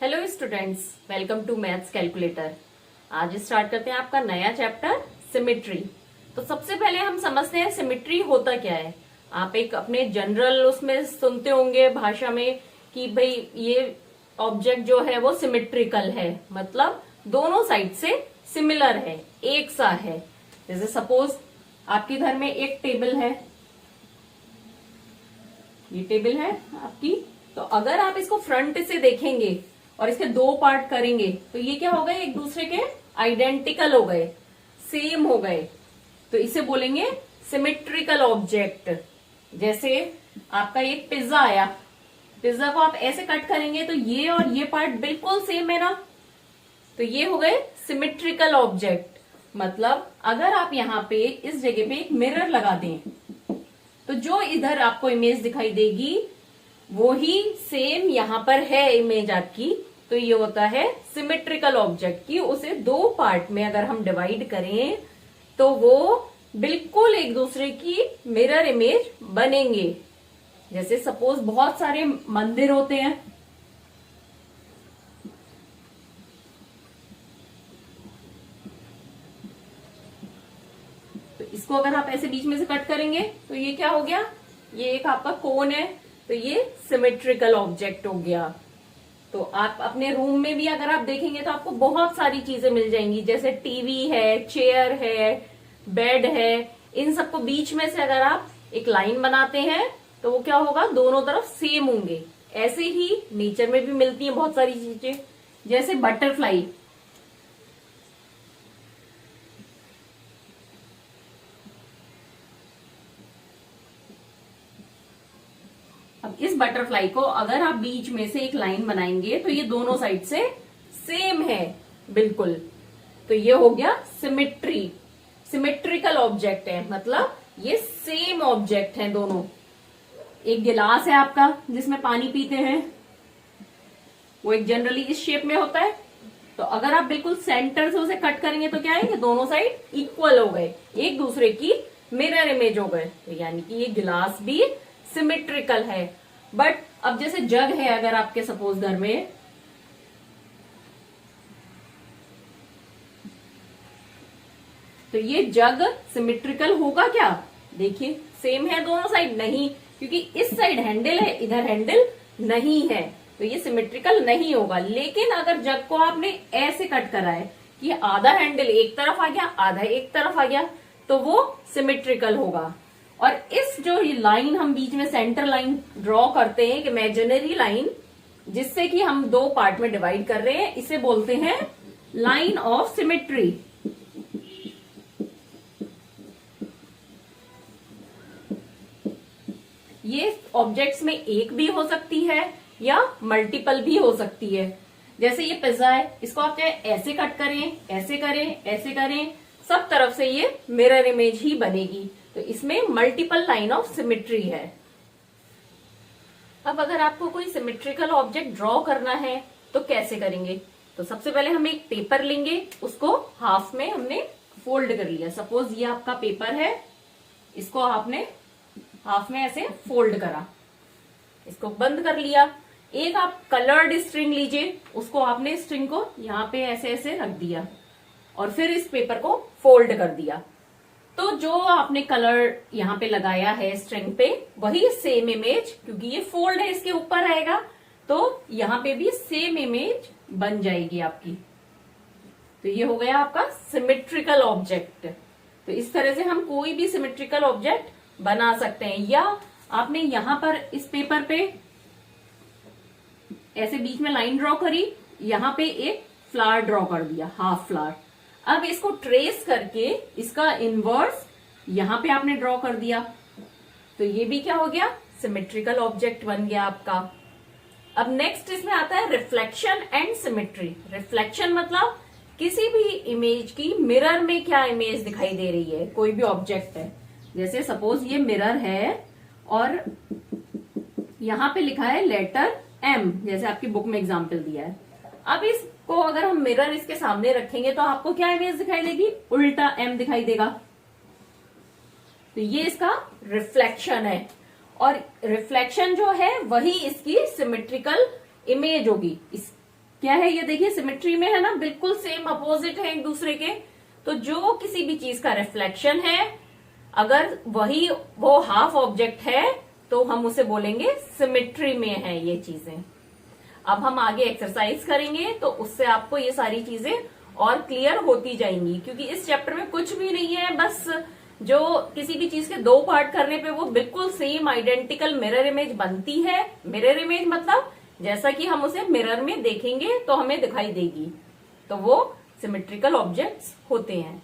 Hello students, welcome to maths calculator. आज start करते हैं आपका नया चैप्टर सिमेट्री। तो सबसे पहले हम समझते हैं सिमेट्री होता क्या है। आप एक अपने जनरल उसमें सुनते होंगे भाषा में कि भाई ये ऑब्जेक्ट जो है वो सिमेट्रिकल है, मतलब दोनों साइड से सिमिलर है, एक सा है। जैसे सपोज आपके घर में एक टेबल है, ये टेबल है आपकी। तो अगर आप इसको फ्रंट से देखेंगे और इसके दो पार्ट करेंगे तो ये क्या हो गए, एक दूसरे के आइडेंटिकल हो गए, सेम हो गए। तो इसे बोलेंगे सिमेट्रिकल ऑब्जेक्ट। जैसे आपका एक पिज्जा आया, पिज्जा को आप ऐसे कट करेंगे तो ये और ये पार्ट बिल्कुल सेम है ना, तो ये हो गए सिमेट्रिकल ऑब्जेक्ट। मतलब अगर आप यहाँ पे इस जगह पे एक मिरर लगा दें तो जो इधर आपको इमेज दिखाई देगी वो ही सेम यहां पर है इमेज आपकी। तो ये होता है सिमेट्रिकल ऑब्जेक्ट की उसे दो पार्ट में अगर हम डिवाइड करें तो वो बिल्कुल एक दूसरे की मिरर इमेज बनेंगे। जैसे सपोज बहुत सारे मंदिर होते हैं, तो इसको अगर आप ऐसे बीच में से कट करेंगे तो ये क्या हो गया, ये एक आपका कोन है, तो ये सिमेट्रिकल ऑब्जेक्ट हो गया। तो आप अपने रूम में भी अगर आप देखेंगे तो आपको बहुत सारी चीजें मिल जाएंगी, जैसे टीवी है, चेयर है, बेड है। इन सबको बीच में से अगर आप एक लाइन बनाते हैं तो वो क्या होगा, दोनों तरफ सेम होंगे। ऐसे ही नेचर में भी मिलती हैं बहुत सारी चीजें, जैसे बटरफ्लाई। अब इस बटरफ्लाई को अगर आप बीच में से एक लाइन बनाएंगे तो ये दोनों साइड से सेम है बिल्कुल। तो ये हो गया सिमेट्री, सिमेट्रिकल ऑब्जेक्ट है, मतलब ये सेम ऑब्जेक्ट है दोनों। एक गिलास है आपका जिसमें पानी पीते हैं, वो एक जनरली इस शेप में होता है। तो अगर आप बिल्कुल सेंटर से उसे कट करेंगे तो क्या है, ये दोनों साइड इक्वल हो गए, एक दूसरे की मिरर इमेज हो गए। तो यानी कि ये गिलास भी सिमेट्रिकल है। बट अब जैसे जग है अगर आपके सपोज घर में, तो ये जग सिमेट्रिकल होगा क्या, देखिए सेम है दोनों साइड, नहीं, क्योंकि इस साइड हैंडल है, इधर हैंडल नहीं है, तो ये सिमेट्रिकल नहीं होगा। लेकिन अगर जग को आपने ऐसे कट करा है कि आधा हैंडल एक तरफ आ गया, आधा एक तरफ आ गया, तो वो सिमेट्रिकल होगा। और इस जो ये लाइन हम बीच में सेंटर लाइन ड्रॉ करते हैं, एक इमेजिनरी लाइन जिससे कि हम दो पार्ट में डिवाइड कर रहे हैं, इसे बोलते हैं लाइन ऑफ सिमेट्री। ये ऑब्जेक्ट्स में एक भी हो सकती है या मल्टीपल भी हो सकती है। जैसे ये पिज्जा है, इसको आप चाहे ऐसे कट करें, ऐसे करें, ऐसे करें, सब तरफ से ये मिरर इमेज ही बनेगी। तो इसमें मल्टीपल लाइन ऑफ सिमेट्री है। अब अगर आपको कोई सिमेट्रिकल ऑब्जेक्ट ड्रॉ करना है तो कैसे करेंगे, तो सबसे पहले हम एक पेपर लेंगे, उसको हाफ में हमने फोल्ड कर लिया। सपोज ये आपका पेपर है, इसको आपने हाफ में ऐसे फोल्ड करा, इसको बंद कर लिया। एक आप कलर्ड स्ट्रिंग लीजिए, उसको आपने स्ट्रिंग को यहाँ पे ऐसे ऐसे रख दिया और फिर इस पेपर को फोल्ड कर दिया। तो जो आपने कलर यहाँ पे लगाया है स्ट्रिंग पे, वही सेम इमेज, क्योंकि ये फोल्ड है इसके ऊपर आएगा, तो यहाँ पे भी सेम इमेज बन जाएगी आपकी। तो ये हो गया आपका सिमेट्रिकल ऑब्जेक्ट। तो इस तरह से हम कोई भी सिमेट्रिकल ऑब्जेक्ट बना सकते हैं। या आपने यहां पर इस पेपर पे ऐसे बीच में लाइन ड्रॉ करी, यहां पे एक फ्लावर ड्रॉ कर दिया, हाफ फ्लावर। अब इसको ट्रेस करके इसका इनवर्स यहां पे आपने ड्रॉ कर दिया, तो ये भी क्या हो गया, सिमेट्रिकल ऑब्जेक्ट बन गया आपका। अब नेक्स्ट इसमें आता है रिफ्लेक्शन एंड सिमेट्री। रिफ्लेक्शन मतलब किसी भी इमेज की मिरर में क्या इमेज दिखाई दे रही है, कोई भी ऑब्जेक्ट है। जैसे सपोज ये मिरर है और यहां पे लिखा है लेटर एम, जैसे आपकी बुक में एग्जाम्पल दिया है। अब इसको अगर हम मिरर इसके सामने रखेंगे तो आपको क्या इमेज दिखाई देगी, उल्टा एम दिखाई देगा। तो ये इसका रिफ्लेक्शन है, और रिफ्लेक्शन जो है वही इसकी सिमेट्रिकल इमेज होगी। क्या है ये, देखिए सिमेट्री में है ना, बिल्कुल सेम अपोजिट है एक दूसरे के। तो जो किसी भी चीज का रिफ्लेक्शन है, अगर वही वो हाफ ऑब्जेक्ट है तो हम उसे बोलेंगे सिमेट्री में है ये चीजें। अब हम आगे एक्सरसाइज करेंगे तो उससे आपको ये सारी चीजें और क्लियर होती जाएंगी, क्योंकि इस चैप्टर में कुछ भी नहीं है, बस जो किसी भी चीज के दो पार्ट करने पे वो बिल्कुल सेम आइडेंटिकल मिरर इमेज बनती है। मिरर इमेज मतलब जैसा कि हम उसे मिरर में देखेंगे तो हमें दिखाई देगी, तो वो सिमेट्रिकल ऑब्जेक्ट्स होते हैं।